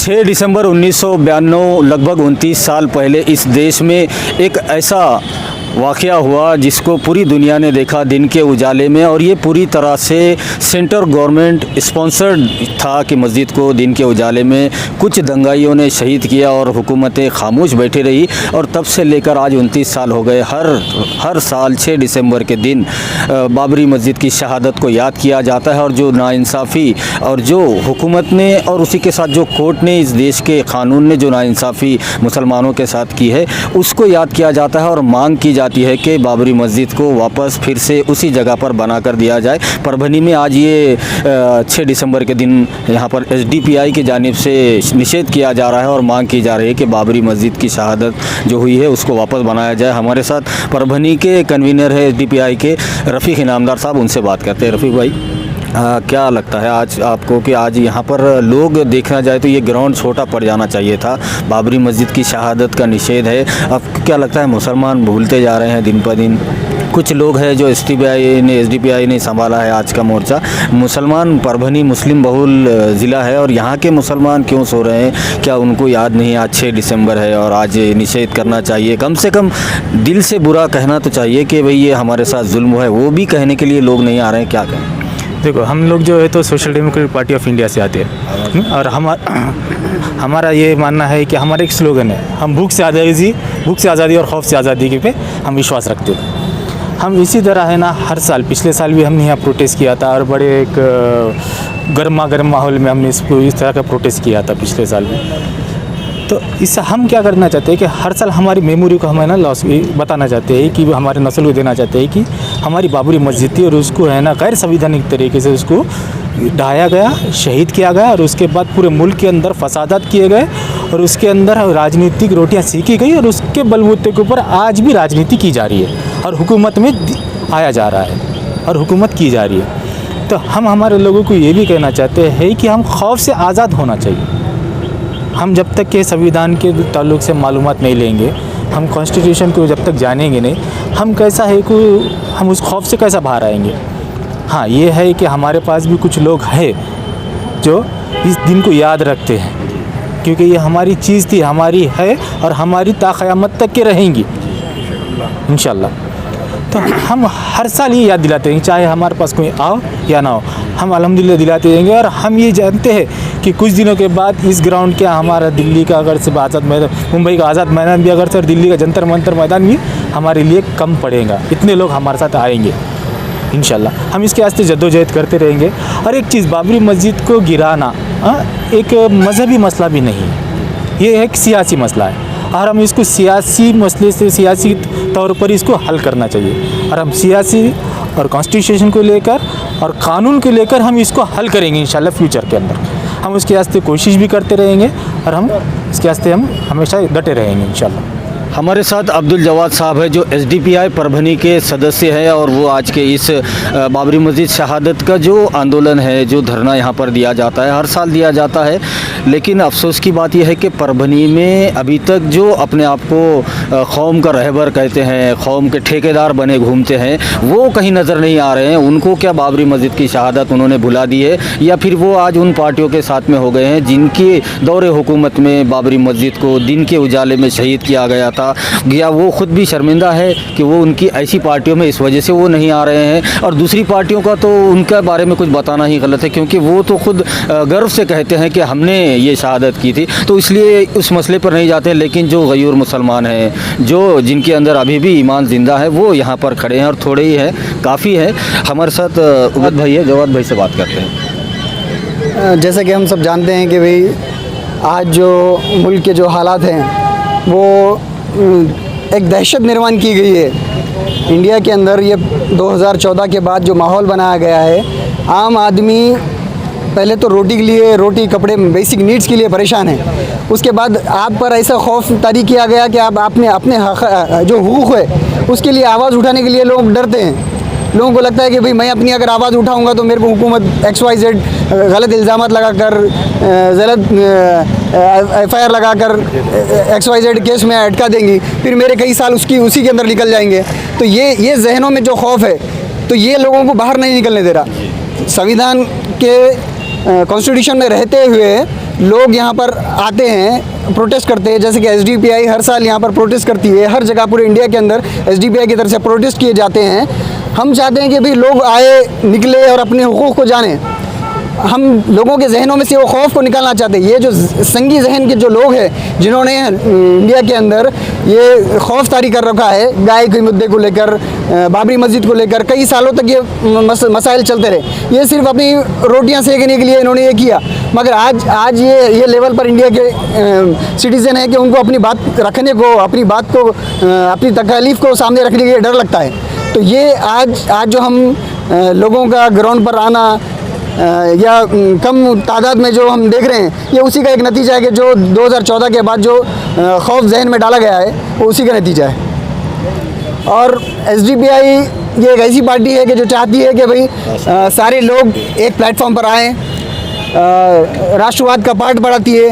6 दिसंबर 1992 लगभग 29 साल पहले इस देश में एक ऐसा वाक़या हुआ जिसको पूरी दुनिया ने देखा दिन के उजाले में, और ये पूरी तरह से सेंट्रल गवर्नमेंट स्पॉन्सर्ड था कि मस्जिद को दिन के उजाले में कुछ दंगाइयों ने शहीद किया और हुकूमतें खामोश बैठी रही। और तब से लेकर आज 29 साल हो गए, हर साल 6 दिसंबर के दिन बाबरी मस्जिद की शहादत को याद किया जाता है। और जो नाइंसाफ़ी और जो हुकूमत ने और उसी के साथ जो कोर्ट ने, इस देश के कानून ने जो नाइंसाफ़ी मुसलमानों के साथ की है उसको याद किया जाता है और मांग की जाती है कि बाबरी मस्जिद को वापस फिर से उसी जगह पर बना कर दिया जाए। परभनी में आज ये 6 दिसंबर के दिन यहाँ पर एसडीपीआई की जानिब से निषेध किया जा रहा है और मांग की जा रही है कि बाबरी मस्जिद की शहादत जो हुई है उसको वापस बनाया जाए। हमारे साथ परभनी के कन्वीनर है एसडीपीआई के रफ़ीक इनामदार साहब, उनसे बात करते हैं। रफ़ीक भाई, क्या लगता है आज आपको कि आज यहाँ पर लोग देखना जाए तो ये ग्राउंड छोटा पड़ जाना चाहिए था, बाबरी मस्जिद की शहादत का निषेध है, अब क्या लगता है मुसलमान भूलते जा रहे हैं दिन पर दिन? कुछ लोग हैं जो एसडीपीआई ने संभाला है आज का मोर्चा, मुसलमान, परभनी मुस्लिम बहुल ज़िला है और यहाँ के मुसलमान क्यों सो रहे हैं? क्या उनको याद नहीं आज 6 दिसंबर है और आज निषेध करना चाहिए? कम से कम दिल से बुरा कहना तो चाहिए कि भाई ये हमारे साथ जुल्म है, वो भी कहने के लिए लोग नहीं आ रहे हैं, क्या कहें? देखो, हम लोग जो है तो social democratic party of India से आते हैं और हमारा ये मानना है कि हमारा एक स्लोगन है, हम भूख से आज़ादी और खौफ से आज़ादी के पे हम विश्वास रखते हैं। हम इसी तरह है ना, हर साल, पिछले साल भी हमने यहाँ प्रोटेस्ट किया था और बड़े एक गर्म माहौल में हमने इसको इस तरह का प्रोटेस्ट किया था पिछले साल भी। तो इससे हम क्या करना चाहते हैं कि हर साल हमारी मेमोरी को हमें ना लॉस बताना चाहते हैं कि हमारे नस्ल को देना चाहते हैं कि हमारी बाबरी मस्जिद थी और उसको है ना गैर संवैधानिक तरीके से उसको ढाया गया, शहीद किया गया और उसके बाद पूरे मुल्क के अंदर फसादात किए गए और उसके अंदर राजनीतिक रोटियां सेकी गई और उसके बलबूते के ऊपर आज भी राजनीति की जा रही है और हुकूमत में आया जा रहा है और हुकूमत की जा रही है। तो हम हमारे लोगों को ये भी कहना चाहते हैं कि हम खौफ से आज़ाद होना चाहिए। हम जब तक के संविधान के ताल्लुक से मालूमात नहीं लेंगे, हम कॉन्स्टिट्यूशन को जब तक जानेंगे नहीं, हम कैसा है कि हम उस खौफ से कैसा बाहर आएंगे। हाँ, ये है कि हमारे पास भी कुछ लोग हैं जो इस दिन को याद रखते हैं क्योंकि ये हमारी चीज़ थी, हमारी है और हमारी ता क़यामत तक के रहेंगी इंशाल्लाह। तो हम हर साल ये याद दिलाते हैं, चाहे हमारे पास कोई आओ या ना हो, हम अल्हम्दुलिल्लाह दिलाते रहेंगे। और हम ये जानते हैं कि कुछ दिनों के बाद इस ग्राउंड के हमारा दिल्ली का अगर सिर्फ आज़ाद मैदान, मुंबई का आज़ाद मैदान भी अगर से और दिल्ली का जंतर मंतर मैदान भी हमारे लिए कम पड़ेगा, इतने लोग हमारे साथ आएंगे इंशाल्लाह। हम इसके वास्ते जद्दोजहद करते रहेंगे। और एक चीज़, बाबरी मस्जिद को गिराना एक मजहबी मसला भी नहीं है, ये एक सियासी मसला है और हम इसको सियासी मसले से, सियासी तौर पर इसको हल करना चाहिए। और हम सियासी और कॉन्स्टिट्यूशन को लेकर और कानून को लेकर हम इसको हल करेंगे इंशाल्लाह फ्यूचर के अंदर। हम उसके वास्ते कोशिश भी करते रहेंगे और हम इसके वास्ते हम हमेशा डटे रहेंगे इंशाल्लाह। हमारे साथ अब्दुल जवाद साहब है जो एसडीपीआई परभनी के सदस्य हैं और वो आज के इस बाबरी मस्जिद शहादत का जो आंदोलन है, जो धरना यहाँ पर दिया जाता है, हर साल दिया जाता है, लेकिन अफसोस की बात यह है कि परभनी में अभी तक जो अपने आप को कौम का रहबर कहते हैं, कौम के ठेकेदार बने घूमते हैं, वो कहीं नज़र नहीं आ रहे हैं। उनको क्या बाबरी मस्जिद की शहादत उन्होंने भुला दी है या फिर वो आज उन पार्टियों के साथ में हो गए हैं जिनके दौरे हुकूमत में बाबरी मस्जिद को दिन के उजाले में शहीद किया गया था, या वो ख़ुद भी शर्मिंदा है कि वो उनकी ऐसी पार्टियों में इस वजह से वो नहीं आ रहे हैं। और दूसरी पार्टियों का तो उनके बारे में कुछ बताना ही गलत है क्योंकि वो तो ख़ुद गर्व से कहते हैं कि हमने ये शहादत की थी, तो इसलिए उस मसले पर नहीं जाते। लेकिन जो गयूर मुसलमान हैं, जो जिनके अंदर अभी भी ईमान ज़िंदा है, वो यहाँ पर खड़े हैं और थोड़े ही हैं, काफ़ी है। हमारे साथ उबैद भाई है, जवाद भाई से बात करते हैं। जैसा कि हम सब जानते हैं कि भाई आज जो मुल्क के जो हालात हैं वो एक दहशत निर्माण की गई है इंडिया के अंदर। ये 2014 के बाद जो माहौल बनाया गया है, आम आदमी पहले तो रोटी के लिए, रोटी कपड़े बेसिक नीड्स के लिए परेशान है। उसके बाद आप पर ऐसा खौफ तारी किया गया कि आप अपने जो हुकूक है उसके लिए आवाज़ उठाने के लिए लोग डरते हैं। लोगों को लगता है कि भाई मैं अपनी अगर आवाज़ उठाऊंगा तो मेरे को हुकूमत XYZ गलत इल्ज़ामात लगाकर, गलत FIR लगाकर XYZ केस में अटका देंगी, फिर मेरे कई साल उसी के अंदर निकल जाएंगे। तो ये जहनों में जो खौफ है, तो ये लोगों को बाहर नहीं निकलने दे रहा। संविधान के कॉन्स्टिट्यूशन में रहते हुए लोग यहाँ पर आते हैं, प्रोटेस्ट करते हैं, जैसे कि एसडीपीआई हर साल यहाँ पर प्रोटेस्ट करती है, हर जगह पूरे इंडिया के अंदर एसडीपीआई की तरफ से प्रोटेस्ट किए जाते हैं। हम चाहते हैं कि भाई लोग आए, निकले और अपने हुकूक़ को जानें। हम लोगों के जहनों में से वो खौफ को निकालना चाहते हैं। ये जो संगी जहन के जो लोग हैं जिन्होंने इंडिया के अंदर ये खौफ तारी कर रखा है, गाय के मुद्दे को लेकर, बाबरी मस्जिद को लेकर कई सालों तक ये मसाइल चलते रहे। ये सिर्फ अपनी रोटियां सेकने के लिए इन्होंने ये किया, मगर आज ये लेवल पर इंडिया के सिटीज़न है कि उनको अपनी बात रखने को, अपनी बात को, अपनी तकलीफ़ को सामने रखने के लिए डर लगता है। तो ये आज जो हम लोगों का ग्राउंड पर आना या कम तादाद में जो हम देख रहे हैं, ये उसी का एक नतीजा है कि जो 2014 के बाद जो खौफ जहन में डाला गया है वो उसी का नतीजा है। और एसडीपीआई ये एक ऐसी पार्टी है कि जो चाहती है कि भाई सारे लोग एक प्लेटफॉर्म पर आएँ, राष्ट्रवाद का पार्ट बढ़ाती है,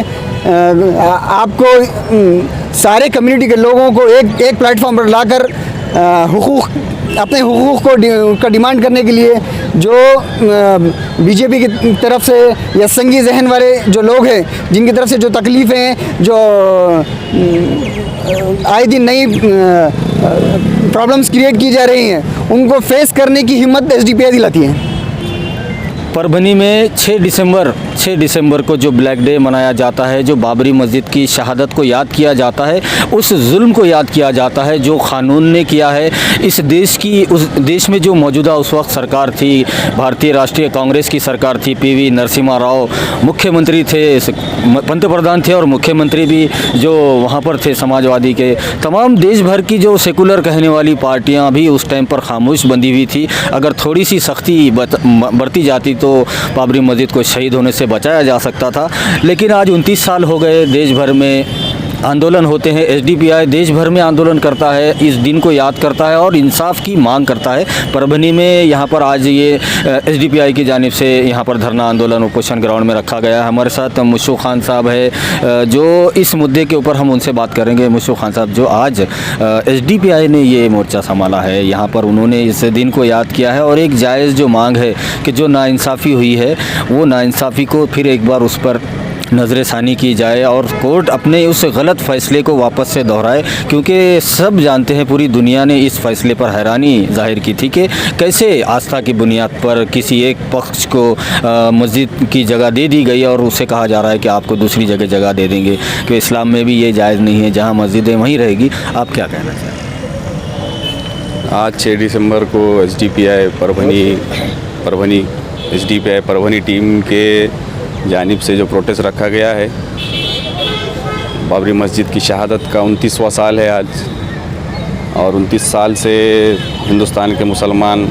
आपको सारे कम्युनिटी के लोगों को एक प्लेटफॉर्म पर लाकर अपने हुकूक़ का डिमांड करने के लिए जो बीजेपी की तरफ से या संगी जहन वाले जो लोग हैं, जिनकी तरफ से जो तकलीफ़ें, जो आए दिन नई प्रॉब्लम्स क्रिएट की जा रही हैं, उनको फेस करने की हिम्मत एसडीपीआई दिलाती है। परभनी में 6 दिसंबर को जो ब्लैक डे मनाया जाता है, जो बाबरी मस्जिद की शहादत को याद किया जाता है, उस जुल्म को याद किया जाता है जो कानून ने किया है इस देश में जो मौजूदा उस वक्त सरकार थी, भारतीय राष्ट्रीय कांग्रेस की सरकार थी, पीवी नरसिम्हा राव मुख्यमंत्री थे, पंतप्रधान थे और मुख्यमंत्री भी जो वहाँ पर थे समाजवादी के। तमाम देश भर की जो सेकुलर कहने वाली पार्टियाँ भी उस टाइम पर खामोश बंधी हुई थी। अगर थोड़ी सी सख्ती बरती जाती तो बाबरी मस्जिद को शहीद होने से बचाया जा सकता था। लेकिन आज 29 साल हो गए, देश भर में आंदोलन होते हैं, एसडीपीआई देश भर में आंदोलन करता है, इस दिन को याद करता है और इंसाफ की मांग करता है। परभनी में यहाँ पर आज ये एसडीपीआई की जानिब से यहाँ पर धरना आंदोलन उपोषण ग्राउंड में रखा गया है। हमारे साथ मुशफ़ खान साहब है जो इस मुद्दे के ऊपर हम उनसे बात करेंगे। मुशफ़ खान साहब, जो आज एसडीपीआई ने ये मोर्चा संभाला है, यहाँ पर उन्होंने इस दिन को याद किया है और एक जायज़ जो मांग है कि जो नाइंसाफ़ी हुई है वो नाइंसाफ़ी को फिर एक बार उस पर नज़रसानी की जाए और कोर्ट अपने उस गलत फ़ैसले को वापस से दोहराए, क्योंकि सब जानते हैं, पूरी दुनिया ने इस फ़ैसले पर हैरानी जाहिर की थी कि कैसे आस्था की बुनियाद पर किसी एक पक्ष को मस्जिद की जगह दे दी गई और उसे कहा जा रहा है कि आपको दूसरी जगह दे देंगे, कि इस्लाम में भी ये जायज़ नहीं है, जहाँ मस्जिदें वहीं रहेगी। आप क्या कहना चाहते हैं? आज 6 दिसंबर को एसडीपीआई परभनी टीम के जानिब से जो प्रोटेस्ट रखा गया है, बाबरी मस्जिद की शहादत का 29वां साल है आज, और 29 साल से हिंदुस्तान के मुसलमान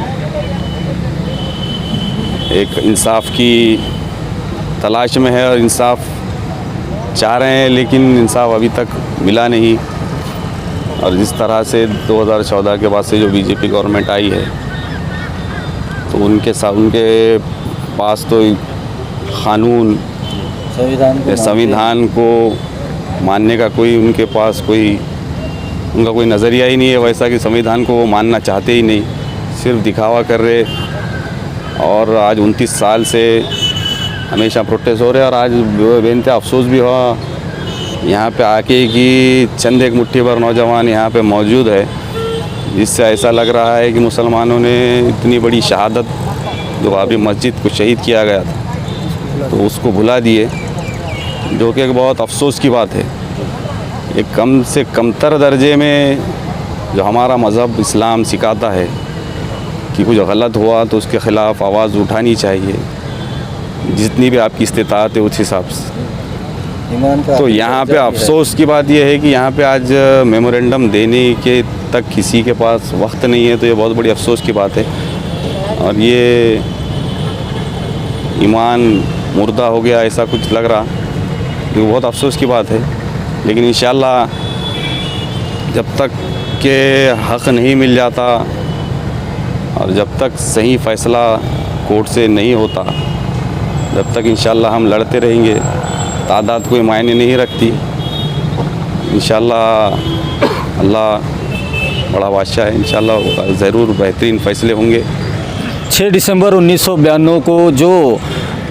एक इंसाफ की तलाश में है और इंसाफ चाह रहे हैं, लेकिन इंसाफ अभी तक मिला नहीं। और जिस तरह से 2014 के बाद से जो बीजेपी गवर्नमेंट आई है, तो उनके पास तो कानून, संविधान को मानने का उनके पास उनका कोई नज़रिया ही नहीं है वैसा कि संविधान को वो मानना चाहते ही नहीं, सिर्फ दिखावा कर रहे। और आज 29 साल से हमेशा प्रोटेस्ट हो रहे और आज बेनते अफसोस भी हुआ यहाँ पे आके कि चंद एक मुट्ठी भर नौजवान यहाँ पे मौजूद है, जिससे ऐसा लग रहा है कि मुसलमानों ने इतनी बड़ी शहादत, जो बाबरी मस्जिद को शहीद किया गया था, तो उसको भुला दिए, जो कि एक बहुत अफसोस की बात है। एक कम से कमतर दर्जे में जो हमारा मज़हब इस्लाम सिखाता है कि कुछ गलत हुआ तो उसके ख़िलाफ़ आवाज़ उठानी चाहिए, जितनी भी आपकी इस्तिताअत है उस हिसाब से। तो यहाँ पे अफसोस की बात यह है कि यहाँ पे आज मेमोरेंडम देने के तक किसी के पास वक्त नहीं है, तो ये बहुत बड़ी अफसोस की बात है। और ये ईमान मुर्दा हो गया ऐसा कुछ लग रहा, तो बहुत अफसोस की बात है। लेकिन इंशाअल्लाह जब तक के हक़ नहीं मिल जाता और जब तक सही फ़ैसला कोर्ट से नहीं होता, जब तक इंशाअल्लाह हम लड़ते रहेंगे। तादाद कोई मायने नहीं रखती, इंशाअल्लाह अल्लाह बड़ा बादशाह है, इंशाअल्लाह ज़रूर बेहतरीन फ़ैसले होंगे। 6 दिसंबर 1992 को जो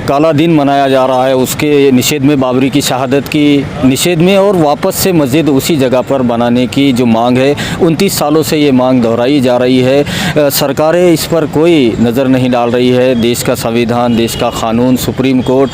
काला दिन मनाया जा रहा है, उसके निषेध में, बाबरी की शहादत की निषेध में, और वापस से मस्जिद उसी जगह पर बनाने की जो मांग है, 29 सालों से ये मांग दोहराई जा रही है। सरकारें इस पर कोई नज़र नहीं डाल रही है। देश का संविधान, देश का कानून, सुप्रीम कोर्ट,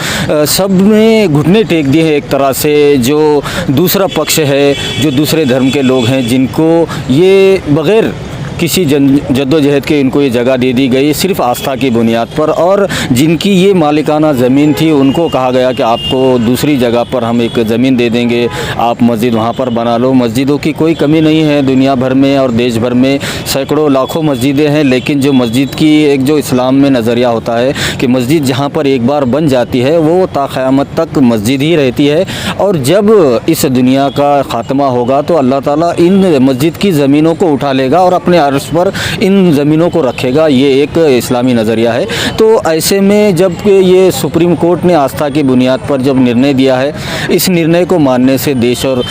सब में घुटने टेक दिए हैं एक तरह से। जो दूसरा पक्ष है, जो दूसरे धर्म के लोग हैं, जिनको ये बग़ैर किसी जद्दोजहद के इनको ये जगह दे दी गई सिर्फ आस्था की बुनियाद पर, और जिनकी ये मालिकाना ज़मीन थी उनको कहा गया कि आपको दूसरी जगह पर हम एक ज़मीन दे देंगे, आप मस्जिद वहाँ पर बना लो। मस्जिदों की कोई कमी नहीं है दुनिया भर में और देश भर में, सैकड़ों लाखों मस्जिदें हैं, लेकिन जो मस्जिद की एक जो इस्लाम में नज़रिया होता है कि मस्जिद जहाँ पर एक बार बन जाती है वो ता क़यामत तक मस्जिद ही रहती है, और जब इस दुनिया का ख़ात्मा होगा तो अल्लाह ताला इन मस्जिद की ज़मीनों को उठा लेगा और अपने अर्श पर इन ज़मीनों को रखेगा। ये एक इस्लामी नज़रिया है। तो ऐसे में जब ये सुप्रीम कोर्ट ने आस्था की बुनियाद पर जब निर्णय दिया है, इस निर्णय को मानने से देश और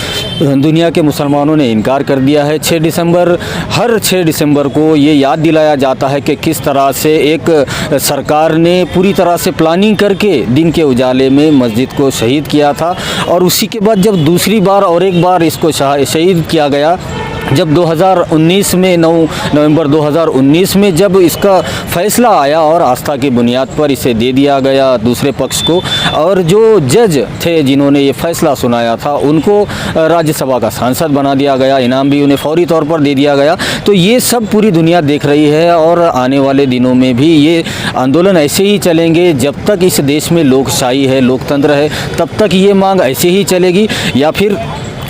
दुनिया के मुसलमानों ने इनकार कर दिया है। 6 दिसंबर, हर 6 दिसंबर को ये याद दिलाया जाता है कि किस तरह से एक सरकार ने पूरी तरह से प्लानिंग करके दिन के उजाले में मस्जिद को शहीद किया था, और उसी के बाद जब दूसरी बार और एक बार इसको शहीद किया गया, जब 2019 में 9 नवंबर 2019 में जब इसका फ़ैसला आया और आस्था की बुनियाद पर इसे दे दिया गया दूसरे पक्ष को, और जो जज थे जिन्होंने ये फ़ैसला सुनाया था उनको राज्यसभा का सांसद बना दिया गया, इनाम भी उन्हें फौरी तौर पर दे दिया गया। तो ये सब पूरी दुनिया देख रही है, और आने वाले दिनों में भी ये आंदोलन ऐसे ही चलेंगे जब तक इस देश में लोकशाही है, लोकतंत्र है, तब तक ये मांग ऐसे ही चलेगी। या फिर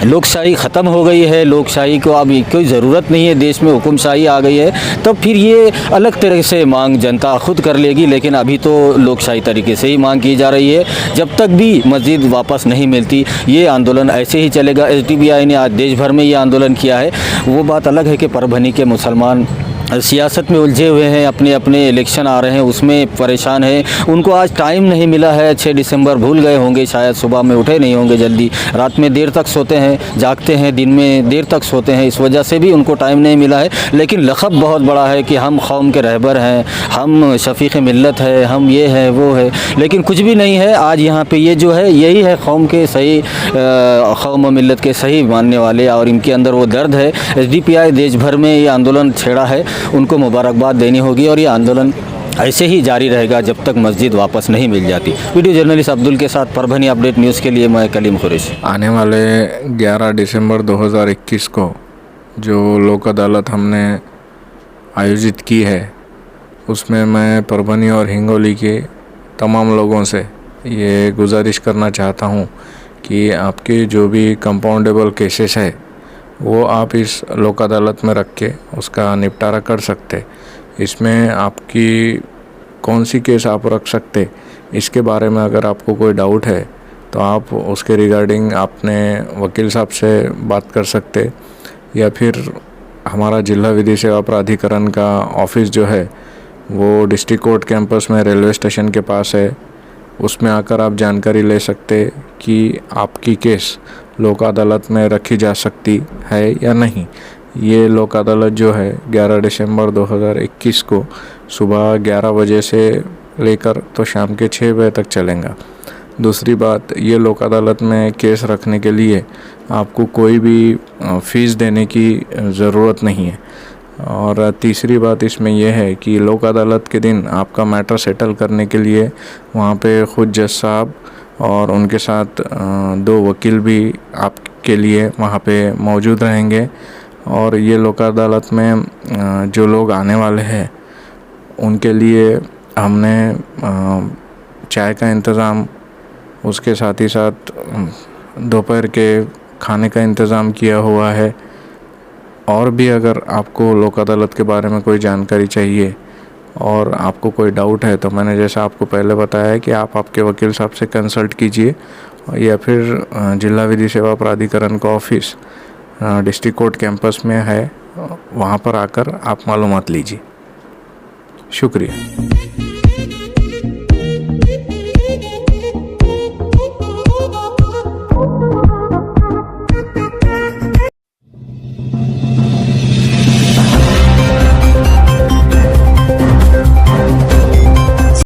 लोकशाही ख़त्म हो गई है, लोकशाही को अब कोई ज़रूरत नहीं है, देश में हुकुमशाही आ गई है, तब फिर ये अलग तरह से मांग जनता खुद कर लेगी। लेकिन अभी तो लोकशाही तरीके से ही मांग की जा रही है। जब तक भी मस्जिद वापस नहीं मिलती ये आंदोलन ऐसे ही चलेगा। SDPI ने आज देश भर में ये आंदोलन किया है। वो बात अलग है कि परभनी के मुसलमान सियासत में उलझे हुए हैं, अपने अपने इलेक्शन आ रहे हैं उसमें परेशान हैं, उनको आज टाइम नहीं मिला है। 6 दिसंबर भूल गए होंगे, शायद सुबह में उठे नहीं होंगे जल्दी, रात में देर तक सोते हैं, जागते हैं, दिन में देर तक सोते हैं, इस वजह से भी उनको टाइम नहीं मिला है। लेकिन लक़ब बहुत बड़ा है कि हम कौम के रहबर हैं, हम शफ़ीक़ मिल्लत है, हम ये है वो है, लेकिन कुछ भी नहीं है। आज यहाँ पे ये जो है यही है कौम के सही, कौम मिल्लत के सही मानने वाले, और इनके अंदर वो दर्द है। SDPI देश भर में ये आंदोलन छेड़ा है, उनको मुबारकबाद देनी होगी, और ये आंदोलन ऐसे ही जारी रहेगा जब तक मस्जिद वापस नहीं मिल जाती। वीडियो जर्नलिस्ट अब्दुल के साथ परभनी अपडेट न्यूज़ के लिए मैं कलीम कुरैशी। आने वाले 11 दिसंबर 2021 को जो लोक अदालत हमने आयोजित की है, उसमें मैं परभनी और हिंगोली के तमाम लोगों से ये गुजारिश करना चाहता हूँ कि आपके जो भी कंपाउंडेबल केसेस है वो आप इस लोक अदालत में रख के उसका निपटारा कर सकते। इसमें आपकी कौन सी केस आप रख सकते, इसके बारे में अगर आपको कोई डाउट है तो आप उसके रिगार्डिंग अपने वकील साहब से बात कर सकते, या फिर हमारा जिला विधि सेवा प्राधिकरण का ऑफिस जो है वो डिस्ट्रिक्ट कोर्ट कैंपस में रेलवे स्टेशन के पास है, उसमें आकर आप जानकारी ले सकते कि आपकी केस लोक अदालत में रखी जा सकती है या नहीं। ये लोक अदालत जो है 11 दिसंबर 2021 को सुबह 11 बजे से लेकर तो शाम के 6 बजे तक चलेगा। दूसरी बात, ये लोक अदालत में केस रखने के लिए आपको कोई भी फ़ीस देने की ज़रूरत नहीं है। और तीसरी बात इसमें यह है कि लोक अदालत के दिन आपका मैटर सेटल करने के लिए वहाँ पे खुद जज साहब और उनके साथ 2 वकील भी आपके लिए वहाँ पे मौजूद रहेंगे। और ये लोक अदालत में जो लोग आने वाले हैं उनके लिए हमने चाय का इंतज़ाम, उसके साथ ही साथ दोपहर के खाने का इंतज़ाम किया हुआ है। और भी अगर आपको लोक अदालत के बारे में कोई जानकारी चाहिए और आपको कोई डाउट है तो मैंने जैसा आपको पहले बताया है कि आप आपके वकील साहब से कंसल्ट कीजिए, या फिर जिला विधि सेवा प्राधिकरण का ऑफिस डिस्ट्रिक्ट कोर्ट कैंपस में है, वहाँ पर आकर आप मालूमात लीजिए। शुक्रिया।